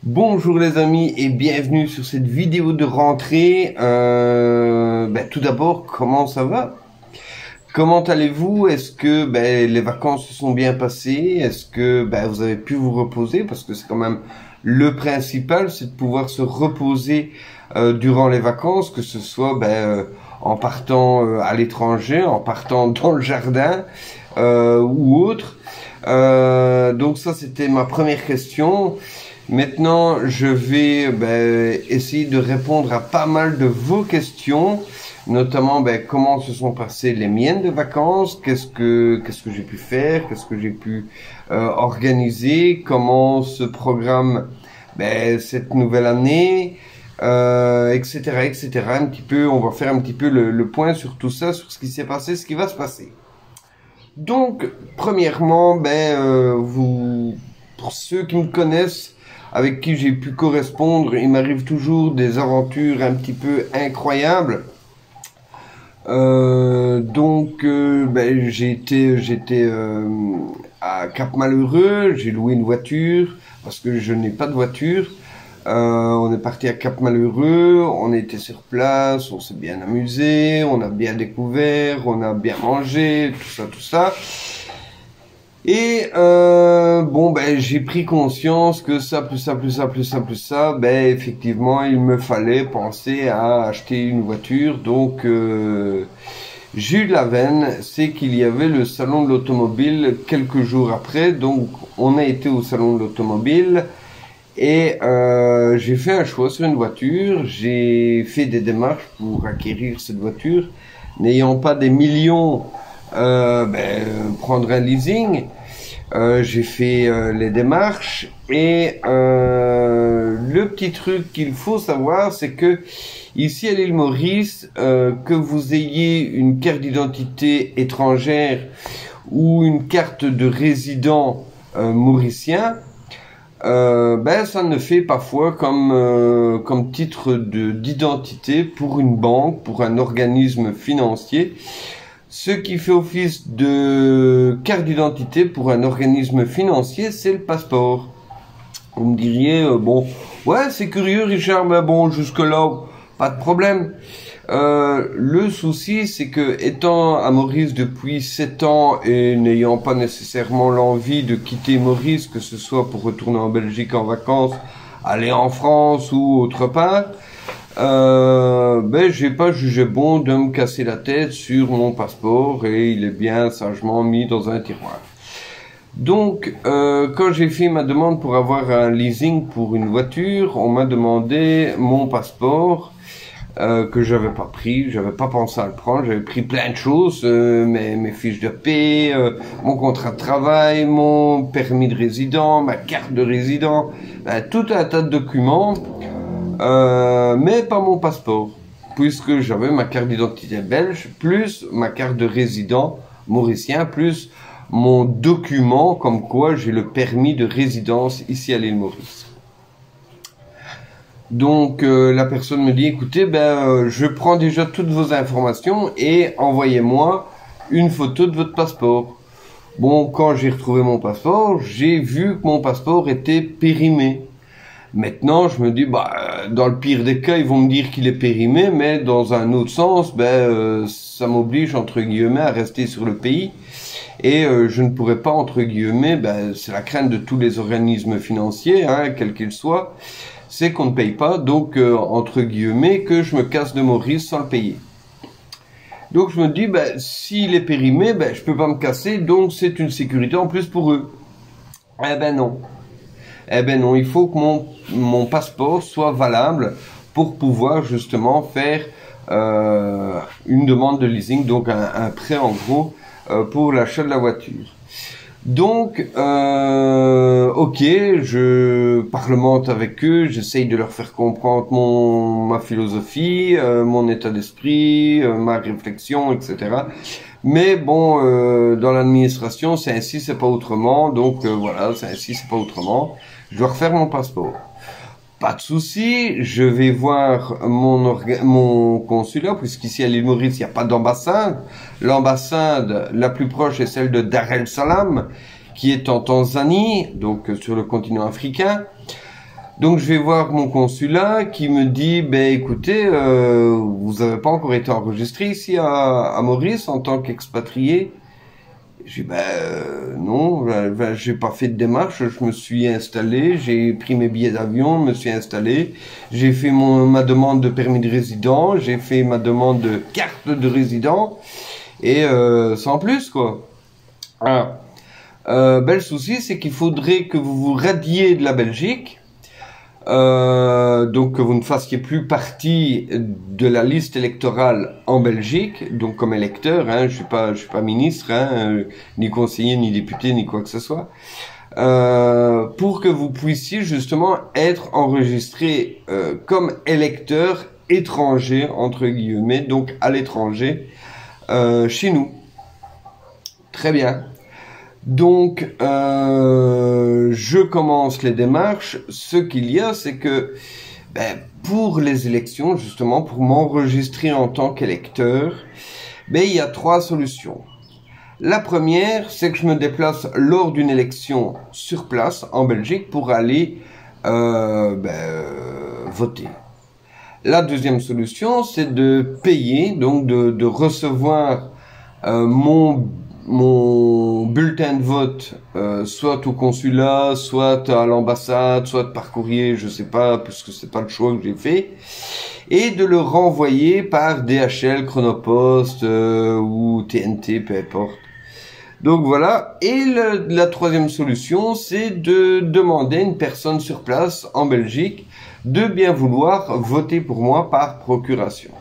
Bonjour les amis et bienvenue sur cette vidéo de rentrée. Tout d'abord, comment ça va? Comment allez-vous? Est-ce que les vacances se sont bien passées? Est-ce que vous avez pu vous reposer? Parce que c'est quand même le principal, c'est de pouvoir se reposer durant les vacances, que ce soit en partant à l'étranger, en partant dans le jardin ou autre. Donc ça, c'était ma première question. Maintenant, je vais essayer de répondre à pas mal de vos questions, notamment comment se sont passées les miennes de vacances, qu'est-ce que j'ai pu faire, qu'est-ce que j'ai pu organiser, comment se programme cette nouvelle année, etc., etc. Un petit peu, on va faire un petit peu le point sur tout ça, sur ce qui s'est passé, ce qui va se passer. Donc, premièrement, pour ceux qui me connaissent, avec qui j'ai pu correspondre, il m'arrive toujours des aventures un petit peu incroyables. J'étais à Cap-Malheureux, j'ai loué une voiture parce que je n'ai pas de voiture. On est parti à Cap-Malheureux, on était sur place, on s'est bien amusé, on a bien découvert, on a bien mangé, tout ça. Et j'ai pris conscience que ça, plus ça, effectivement, il me fallait penser à acheter une voiture. Donc, j'ai eu de la veine, c'est qu'il y avait le salon de l'automobile quelques jours après. Donc, on a été au salon de l'automobile et j'ai fait un choix sur une voiture. J'ai fait des démarches pour acquérir cette voiture, n'ayant pas des millions. Prendre un leasing. J'ai fait les démarches et le petit truc qu'il faut savoir, c'est que ici à l'île Maurice, que vous ayez une carte d'identité étrangère ou une carte de résident mauricien, ça ne fait pas foi comme titre d'identité pour une banque, pour un organisme financier. Ce qui fait office de carte d'identité pour un organisme financier, c'est le passeport. Vous me diriez, ouais, c'est curieux Richard, mais bon, jusque-là, pas de problème. Le souci, c'est que étant à Maurice depuis 7 ans et n'ayant pas nécessairement l'envie de quitter Maurice, que ce soit pour retourner en Belgique en vacances, aller en France ou autre part, j'ai pas jugé bon de me casser la tête sur mon passeport et il est bien sagement mis dans un tiroir. Donc, quand j'ai fait ma demande pour avoir un leasing pour une voiture, on m'a demandé mon passeport que j'avais pas pris, j'avais pas pensé à le prendre, j'avais pris plein de choses, mes fiches de paie, mon contrat de travail, mon permis de résident, ma carte de résident, tout un tas de documents. Mais pas mon passeport, puisque j'avais ma carte d'identité belge, plus ma carte de résident mauricien, plus mon document comme quoi j'ai le permis de résidence ici à l'île Maurice. Donc la personne me dit, écoutez, je prends déjà toutes vos informations et envoyez-moi une photo de votre passeport. Bon, quand j'ai retrouvé mon passeport, j'ai vu que mon passeport était périmé. Maintenant, je me dis, dans le pire des cas, ils vont me dire qu'il est périmé, mais dans un autre sens, ça m'oblige, entre guillemets, à rester sur le pays. Et je ne pourrais pas, entre guillemets, c'est la crainte de tous les organismes financiers, quels qu'ils soient, c'est qu'on ne paye pas, donc, entre guillemets, que je me casse de Maurice sans le payer. Donc, je me dis, s'il est périmé, je peux pas me casser, donc c'est une sécurité en plus pour eux. Non. Non, il faut que mon passeport soit valable pour pouvoir justement faire une demande de leasing, donc un prêt en gros pour l'achat de la voiture. Donc, ok, je parlemente avec eux, j'essaye de leur faire comprendre ma philosophie, mon état d'esprit, ma réflexion, etc. Mais bon, dans l'administration, c'est ainsi, c'est pas autrement. Donc voilà, c'est ainsi, c'est pas autrement. Je dois refaire mon passeport. Pas de souci, je vais voir mon consulat, puisqu'ici à l'île Maurice, il n'y a pas d'ambassade. L'ambassade la plus proche est celle de Dar es Salaam, qui est en Tanzanie, donc sur le continent africain. Donc je vais voir mon consulat qui me dit, ben écoutez, vous n'avez pas encore été enregistré ici à Maurice en tant qu'expatrié. J'ai dit, non, j'ai pas fait de démarche, je me suis installé, j'ai pris mes billets d'avion, me suis installé, j'ai fait ma demande de permis de résident, j'ai fait ma demande de carte de résident, et sans plus, quoi. Alors, le souci, c'est qu'il faudrait que vous vous radiez de la Belgique, donc que vous ne fassiez plus partie de la liste électorale en Belgique, donc comme électeur, hein, je suis pas ministre, hein, ni conseiller, ni député, ni quoi que ce soit, pour que vous puissiez justement être enregistré comme électeur étranger, entre guillemets, donc à l'étranger, chez nous. Très bien. Donc, je commence les démarches. Ce qu'il y a, c'est que pour les élections, justement, pour m'enregistrer en tant qu'électeur, il y a 3 solutions. La première, c'est que je me déplace lors d'une élection sur place, en Belgique, pour aller voter. La deuxième solution, c'est de payer, donc de recevoir mon bulletin de vote, soit au consulat, soit à l'ambassade, soit par courrier, je sais pas, puisque c'est pas le choix que j'ai fait, et de le renvoyer par DHL, Chronopost ou TNT, peu importe. Donc voilà. Et la troisième solution, c'est de demander à une personne sur place en Belgique de bien vouloir voter pour moi par procuration.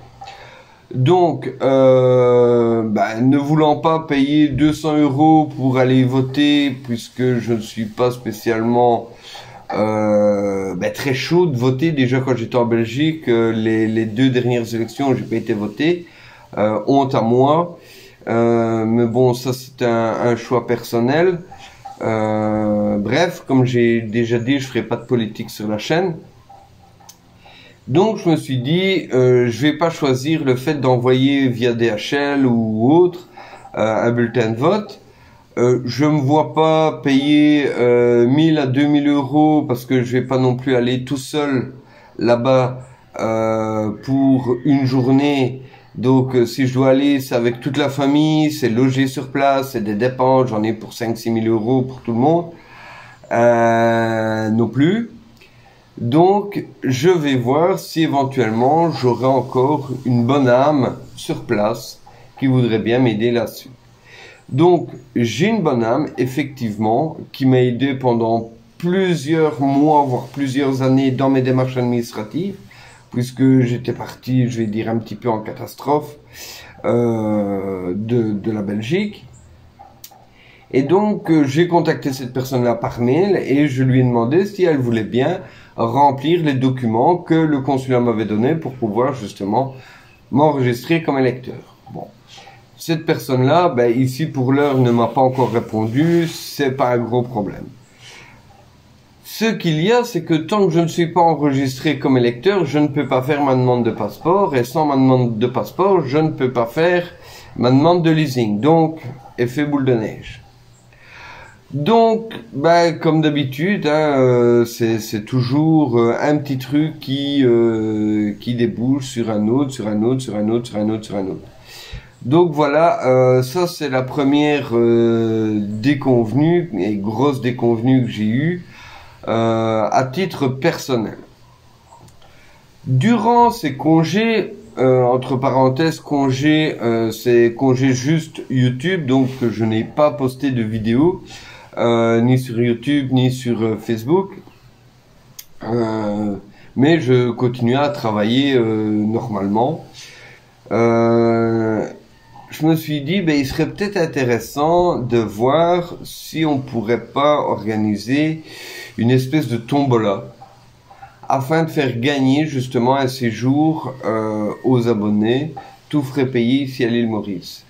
Donc, ne voulant pas payer 200 € pour aller voter, puisque je ne suis pas spécialement très chaud de voter. Déjà quand j'étais en Belgique, les 2 dernières élections, j'ai pas été voté. Honte à moi. Mais bon, ça c'est un choix personnel. Bref, comme j'ai déjà dit, je ferai pas de politique sur la chaîne. Donc je me suis dit, je vais pas choisir le fait d'envoyer via DHL ou autre un bulletin de vote. Je me vois pas payer 1000 à 2000 € parce que je vais pas non plus aller tout seul là-bas pour une journée. Donc si je dois aller, c'est avec toute la famille, c'est loger sur place, c'est des dépenses, j'en ai pour 5-6 000 € pour tout le monde. Non plus. Donc, je vais voir si éventuellement j'aurai encore une bonne âme sur place qui voudrait bien m'aider là-dessus. Donc, j'ai une bonne âme, effectivement, qui m'a aidé pendant plusieurs mois, voire plusieurs années dans mes démarches administratives, puisque j'étais parti, je vais dire, un petit peu en catastrophe de la Belgique. Et donc, j'ai contacté cette personne-là par mail et je lui ai demandé si elle voulait bien remplir les documents que le consulat m'avait donnés pour pouvoir justement m'enregistrer comme électeur. Bon, cette personne-là, ici pour l'heure, ne m'a pas encore répondu, c'est pas un gros problème. Ce qu'il y a, c'est que tant que je ne suis pas enregistré comme électeur, je ne peux pas faire ma demande de passeport, et sans ma demande de passeport, je ne peux pas faire ma demande de leasing. Donc, effet boule de neige. Donc, comme d'habitude, hein, c'est toujours un petit truc qui débouche sur un autre, sur un autre, sur un autre, sur un autre, sur un autre. Donc voilà, ça c'est la première déconvenue et grosse déconvenue que j'ai eue à titre personnel. Durant ces congés, entre parenthèses, congés, c'est congés juste YouTube, donc je n'ai pas posté de vidéo. Ni sur YouTube, ni sur Facebook. Mais je continue à travailler normalement. Je me suis dit, il serait peut-être intéressant de voir si on pourrait pas organiser une espèce de tombola afin de faire gagner justement un séjour aux abonnés, tout frais payé ici à l'île Maurice.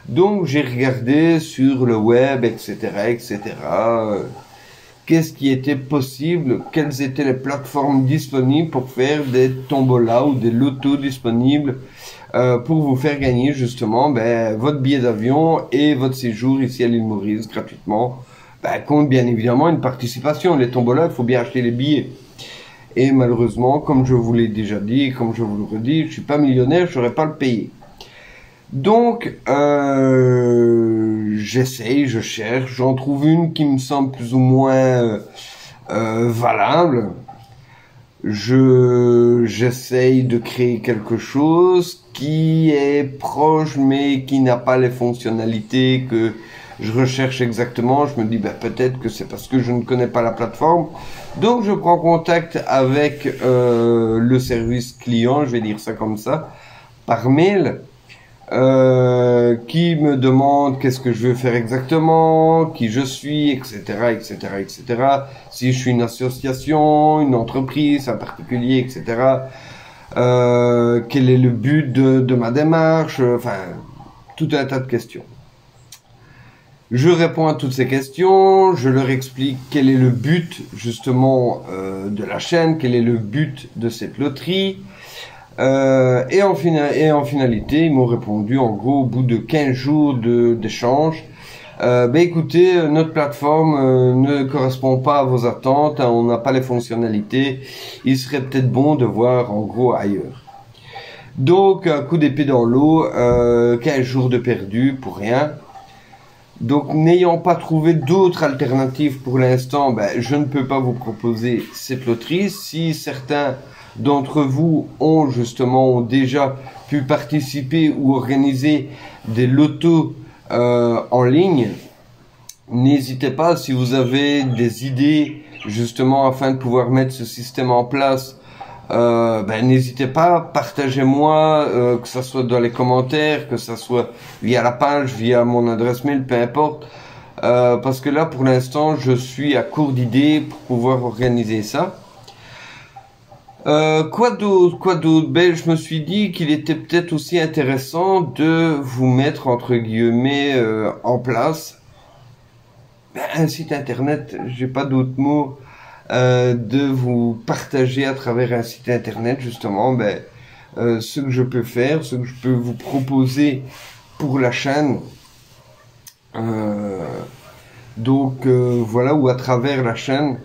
Donc j'ai regardé sur le web, etc., etc. Qu'est-ce qui était possible, quelles étaient les plateformes disponibles pour faire des tombolas ou des lotos disponibles pour vous faire gagner justement votre billet d'avion et votre séjour ici à l'île Maurice gratuitement. Compte bien évidemment une participation. Les tombolas, il faut bien acheter les billets. Et malheureusement, comme je vous l'ai déjà dit, et comme je vous le redis, je suis pas millionnaire, je saurais pas le payer. Donc, j'essaye, je cherche, j'en trouve une qui me semble plus ou moins valable. J'essaye de créer quelque chose qui est proche, mais qui n'a pas les fonctionnalités que je recherche exactement. Je me dis, ben, peut-être que c'est parce que je ne connais pas la plateforme. Donc, je prends contact avec le service client, je vais dire ça comme ça, par mail. Qui me demande qu'est-ce que je veux faire exactement, qui je suis, etc., etc., etc. Si je suis une association, une entreprise, un particulier, etc. Quel est le but de ma démarche, enfin, tout un tas de questions. Je réponds à toutes ces questions, je leur explique quel est le but justement de la chaîne, quel est le but de cette loterie. Et en finalité, ils m'ont répondu, en gros, au bout de 15 jours d'échange, écoutez, notre plateforme ne correspond pas à vos attentes, hein, on n'a pas les fonctionnalités, il serait peut-être bon de voir, en gros, ailleurs. Donc, un coup d'épée dans l'eau, 15 jours de perdu pour rien. Donc, n'ayant pas trouvé d'autres alternatives pour l'instant, je ne peux pas vous proposer cette loterie. Si certains d'entre vous ont déjà pu participer ou organiser des lotos en ligne, n'hésitez pas, si vous avez des idées justement afin de pouvoir mettre ce système en place, n'hésitez pas, partagez-moi, que ça soit dans les commentaires, que ça soit via la page, via mon adresse mail, peu importe, parce que là pour l'instant je suis à court d'idées pour pouvoir organiser ça. Quoi d'autre? Je me suis dit qu'il était peut-être aussi intéressant de vous mettre entre guillemets en place un site internet. J'ai pas d'autres mots, de vous partager à travers un site internet justement ce que je peux faire, ce que je peux vous proposer pour la chaîne. Voilà, ou à travers la chaîne.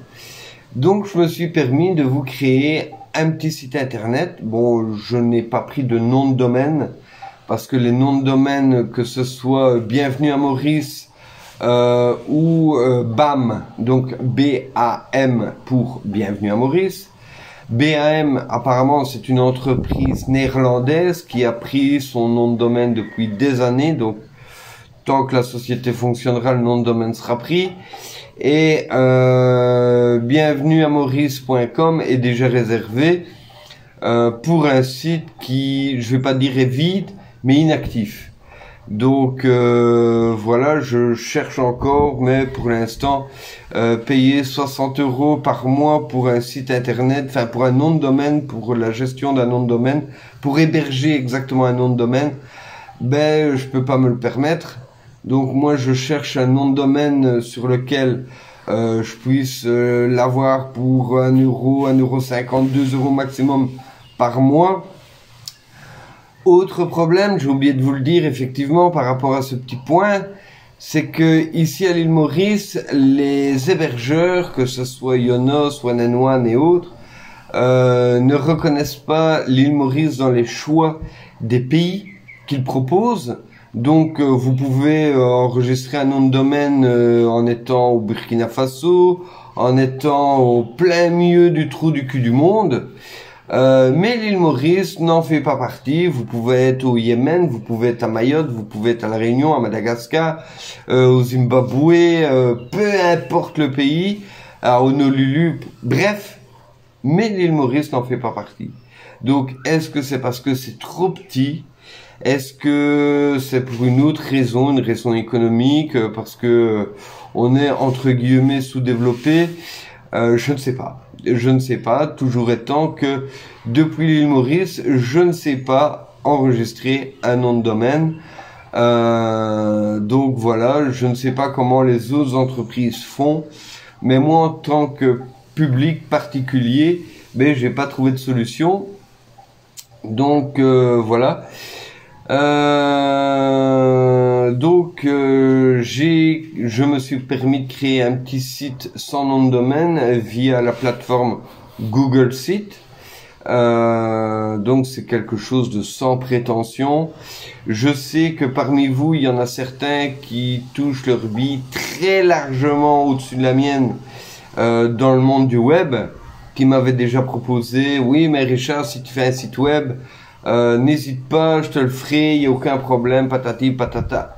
Donc je me suis permis de vous créer un petit site internet. Bon, je n'ai pas pris de nom de domaine parce que les noms de domaine, que ce soit Bienvenue à Maurice ou BAM, donc BAM pour Bienvenue à Maurice. BAM, apparemment, c'est une entreprise néerlandaise qui a pris son nom de domaine depuis des années. Donc, tant que la société fonctionnera, le nom de domaine sera pris. Et bienvenueamaurice.com est déjà réservé pour un site qui, je vais pas dire est vide, mais inactif. Donc voilà, je cherche encore, mais pour l'instant, payer 60 € par mois pour un site internet, enfin pour un nom de domaine, pour la gestion d'un nom de domaine, pour héberger exactement un nom de domaine, je peux pas me le permettre. Donc moi je cherche un nom de domaine sur lequel je puisse l'avoir pour 1 €, 1,50 €, 2 € maximum par mois. Autre problème, j'ai oublié de vous le dire effectivement par rapport à ce petit point, c'est que ici à l'île Maurice, les hébergeurs, que ce soit Yonos, One and One et autres, ne reconnaissent pas l'île Maurice dans les choix des pays qu'ils proposent. Donc vous pouvez enregistrer un nom de domaine en étant au Burkina Faso, en étant au plein milieu du trou du cul du monde. Mais l'île Maurice n'en fait pas partie. Vous pouvez être au Yémen, vous pouvez être à Mayotte, vous pouvez être à La Réunion, à Madagascar, au Zimbabwe, peu importe le pays, à Honolulu, bref. Mais l'île Maurice n'en fait pas partie. Donc est-ce que c'est parce que c'est trop petit? Est-ce que c'est pour une autre raison, une raison économique, parce que on est entre guillemets sous-développé? Je ne sais pas. Je ne sais pas. Toujours étant que depuis l'île Maurice, je ne sais pas enregistrer un nom de domaine. Donc voilà, je ne sais pas comment les autres entreprises font, mais moi en tant que public particulier, j'ai pas trouvé de solution. Donc voilà. Je me suis permis de créer un petit site sans nom de domaine via la plateforme Google Site. Donc c'est quelque chose de sans prétention. Je sais que parmi vous, il y en a certains qui touchent leur bille très largement au-dessus de la mienne dans le monde du web, qui m'avaient déjà proposé, oui mais Richard, si tu fais un site web, n'hésite pas, je te le ferai, il n'y a aucun problème, patati patata.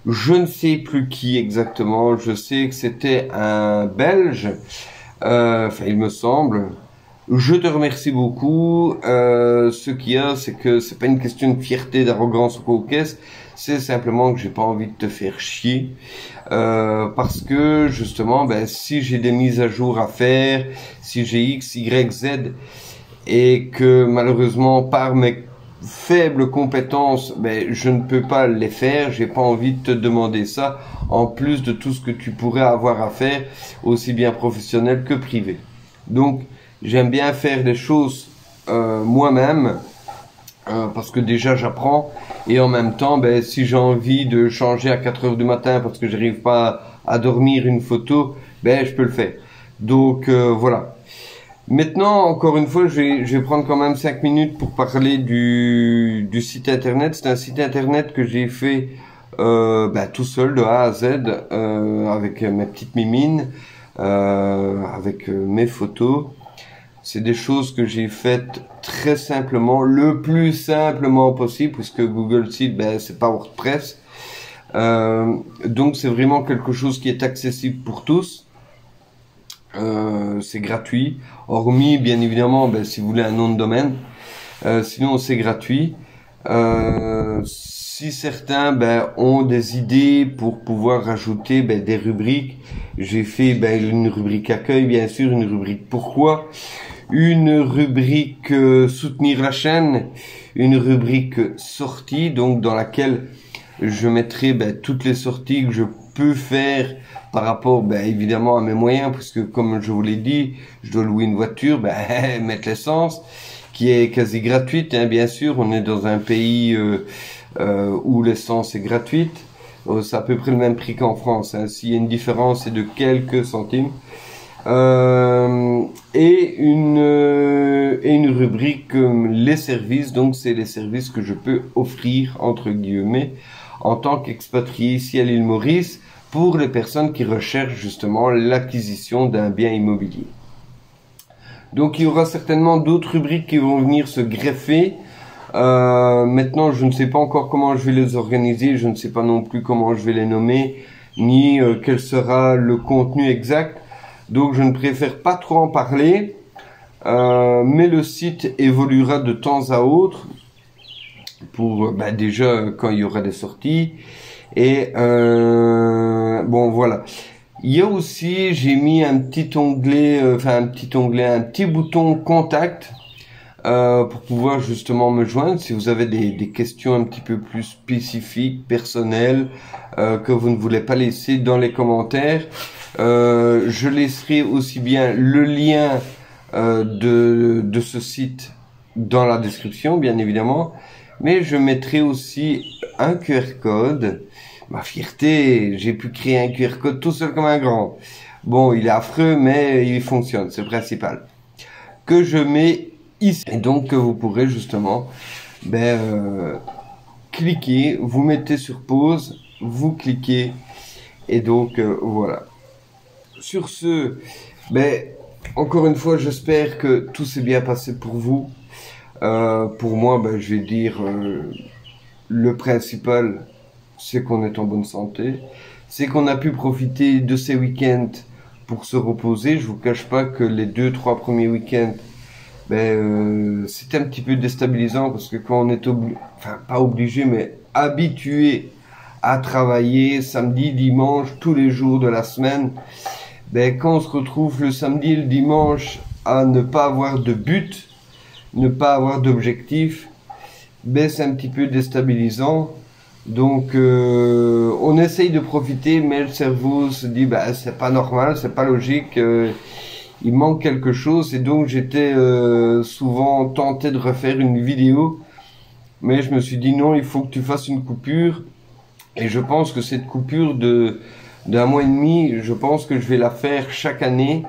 Je ne sais plus qui exactement, je sais que c'était un Belge, enfin il me semble. Je te remercie beaucoup. Ce qu'il y a, c'est que c'est pas une question de fierté, d'arrogance ou quoi qu'est-ce, c'est simplement que j'ai pas envie de te faire chier. Parce que justement, ben, si j'ai des mises à jour à faire, si j'ai X, Y, Z, et que malheureusement par mes faibles compétences, ben, je ne peux pas les faire, j'ai pas envie de te demander ça, en plus de tout ce que tu pourrais avoir à faire, aussi bien professionnel que privé. Donc, j'aime bien faire des choses moi-même, parce que déjà j'apprends, et en même temps, ben, si j'ai envie de changer à 4 heures du matin parce que j'arrive pas à dormir une photo, ben, je peux le faire. Donc voilà. Maintenant, encore une fois, je vais prendre quand même 5 minutes pour parler du site internet. C'est un site internet que j'ai fait tout seul de A à Z, avec mes petites mimines, avec mes photos. C'est des choses que j'ai faites très simplement, le plus simplement possible, puisque Google Site, ben, c'est pas WordPress. Donc c'est vraiment quelque chose qui est accessible pour tous. C'est gratuit, hormis bien évidemment, ben, si vous voulez un nom de domaine. Sinon c'est gratuit. Si certains ont des idées pour pouvoir rajouter des rubriques, j'ai fait une rubrique accueil, bien sûr, une rubrique pourquoi, une rubrique soutenir la chaîne, une rubrique sortie, donc dans laquelle je mettrai toutes les sorties que je peux faire par rapport évidemment à mes moyens, puisque comme je vous l'ai dit, je dois louer une voiture, mettre l'essence qui est quasi gratuite, hein, bien sûr, on est dans un pays où l'essence est gratuite, c'est à peu près le même prix qu'en France, hein. S'il y a une différence, c'est de quelques centimes. Et une rubrique les services, donc c'est les services que je peux offrir entre guillemets en tant qu'expatrié ici à l'île Maurice pour les personnes qui recherchent justement l'acquisition d'un bien immobilier. Donc il y aura certainement d'autres rubriques qui vont venir se greffer. Maintenant je ne sais pas encore comment je vais les organiser, je ne sais pas non plus comment je vais les nommer, ni quel sera le contenu exact. Donc je ne préfère pas trop en parler, mais le site évoluera de temps à autre pour déjà quand il y aura des sorties. Et bon voilà. Il y a aussi, j'ai mis un petit onglet, un petit bouton contact pour pouvoir justement me joindre si vous avez des questions un petit peu plus spécifiques, personnelles, que vous ne voulez pas laisser dans les commentaires. Je laisserai aussi bien le lien de ce site dans la description, bien évidemment, mais je mettrai aussi un QR code. Ma fierté, j'ai pu créer un QR code tout seul comme un grand. Bon, il est affreux, mais il fonctionne, c'est le principal. Que je mets ici. Et donc, que vous pourrez justement cliquer, vous mettez sur pause, vous cliquez, et donc voilà. Sur ce, encore une fois, j'espère que tout s'est bien passé pour vous. Pour moi, je vais dire le principal, c'est qu'on est en bonne santé, c'est qu'on a pu profiter de ces week-ends pour se reposer. Je vous cache pas que les 2-3 premiers week-ends, c'était un petit peu déstabilisant parce que quand on est pas obligé, mais habitué à travailler samedi, dimanche, tous les jours de la semaine, quand on se retrouve le samedi et le dimanche à ne pas avoir de but, ne pas avoir d'objectif, c'est un petit peu déstabilisant. Donc on essaye de profiter, mais le cerveau se dit c'est pas normal, c'est pas logique, il manque quelque chose. Et donc j'étais souvent tenté de refaire une vidéo, mais je me suis dit non, il faut que tu fasses une coupure, Et je pense que cette coupure d'un mois et demi, je pense que je vais la faire chaque année,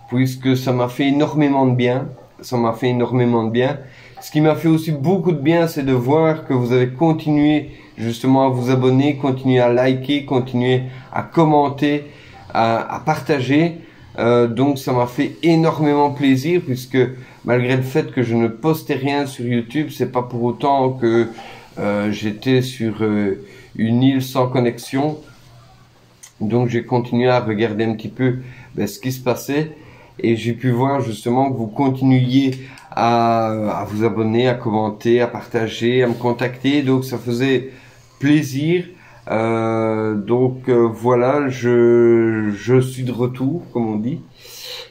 puisque ça m'a fait énormément de bien. Ça m'a fait énormément de bien. Ce qui m'a fait aussi beaucoup de bien, c'est de voir que vous avez continué justement à vous abonner, continuer à liker, continuer à commenter, à partager. Donc ça m'a fait énormément plaisir, puisque malgré le fait que je ne postais rien sur YouTube, c'est pas pour autant que j'étais sur une île sans connexion. Donc j'ai continué à regarder un petit peu ce qui se passait, et j'ai pu voir justement que vous continuiez à vous abonner, à commenter, à partager, à me contacter. Donc ça faisait plaisir. Voilà, je suis de retour, comme on dit,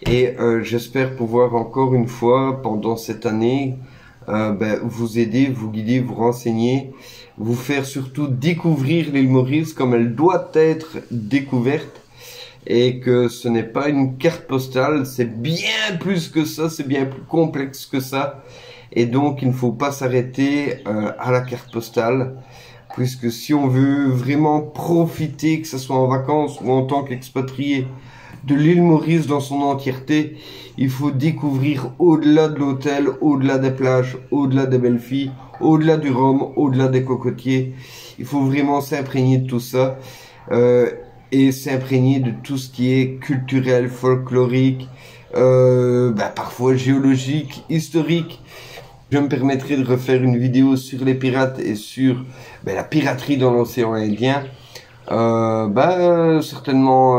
et j'espère pouvoir encore une fois pendant cette année vous aider, vous guider, vous renseigner, vous faire surtout découvrir l'île Maurice comme elle doit être découverte, et que ce n'est pas une carte postale, c'est bien plus que ça, c'est bien plus complexe que ça, et donc il ne faut pas s'arrêter à la carte postale, puisque si on veut vraiment profiter, que ce soit en vacances ou en tant qu'expatrié, de l'île Maurice dans son entièreté, il faut découvrir au-delà de l'hôtel, au-delà des plages, au-delà des belles filles, au-delà du rhum, au-delà des cocotiers. Il faut vraiment s'imprégner de tout ça, et s'imprégner de tout ce qui est culturel, folklorique, parfois géologique, historique. Je me permettrai de refaire une vidéo sur les pirates et sur la piraterie dans l'océan Indien. Certainement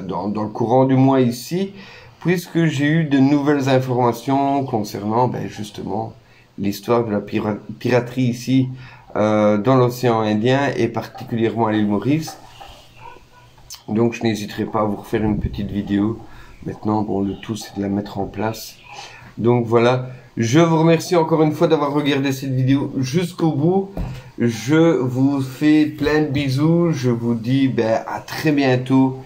dans le courant du mois ici, puisque j'ai eu de nouvelles informations concernant justement l'histoire de la piraterie ici dans l'océan Indien, et particulièrement à l'île Maurice. Donc je n'hésiterai pas à vous refaire une petite vidéo. Maintenant, bon, le tout c'est de la mettre en place. Donc voilà, je vous remercie encore une fois d'avoir regardé cette vidéo jusqu'au bout. Je vous fais plein de bisous. Je vous dis à très bientôt,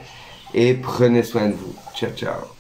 et prenez soin de vous. Ciao, ciao.